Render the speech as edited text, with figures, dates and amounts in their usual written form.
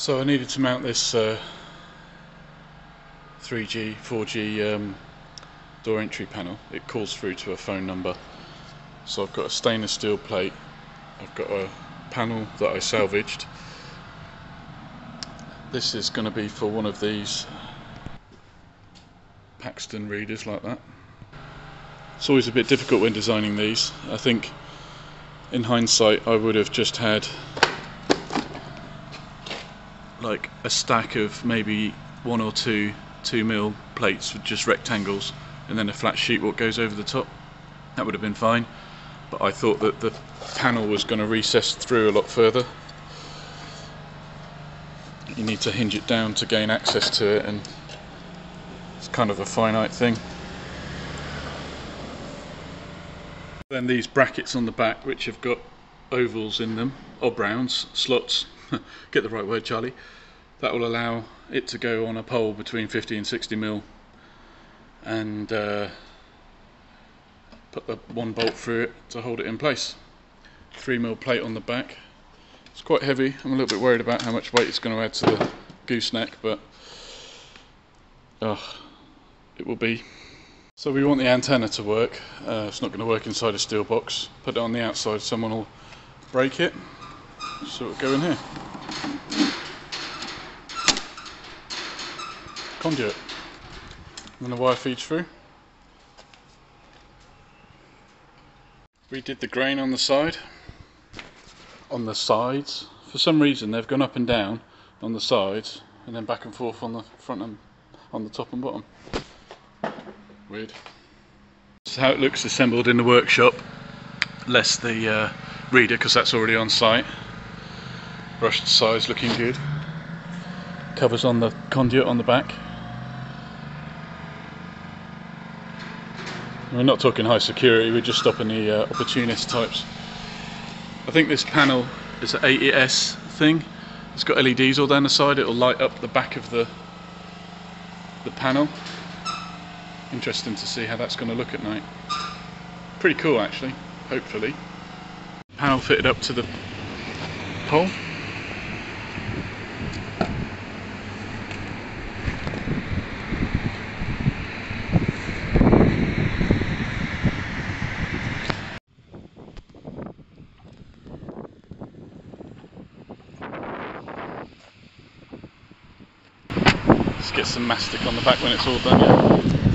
So I needed to mount this 3G, 4G door entry panel. It calls through to a phone number. So I've got a stainless steel plate, I've got a panel that I salvaged. This is going to be for one of these Paxton readers like that. It's always a bit difficult when designing these. I think in hindsight I would have just had like a stack of maybe 1 or 2 2mm plates with just rectangles and then a flat sheet what goes over the top. That would have been fine, but I thought that the panel was going to recess through a lot further. You need to hinge it down to gain access to it, and it's kind of a finite thing. Then these brackets on the back, which have got ovals in them, or browns, slots, get the right word, Charlie, that will allow it to go on a pole between 50 and 60mm, and put the 1 bolt through it to hold it in place. 3mm plate on the back. It's quite heavy. I'm a little bit worried about how much weight it's going to add to the gooseneck, but it will be. So we want the antenna to work. It's not going to work inside a steel box. Put it on the outside, someone will break it, so it'll go in here. Conduit, and then the wire feeds through. We did the grain on the side, on the sides. For some reason they've gone up and down on the sides and then back and forth on the front and on the top and bottom. Weird. This is how it looks assembled in the workshop, less the reader, because that's already on site. Brushed sides looking good. Covers on the conduit on the back. We're not talking high security, we're just stopping the opportunist types. I think this panel is an 80S thing. It's got LEDs all down the side. It'll light up the back of the panel. Interesting to see how that's going to look at night. Pretty cool actually, hopefully. Panel fitted up to the pole. Let's get some mastic on the back when it's all done. Yeah.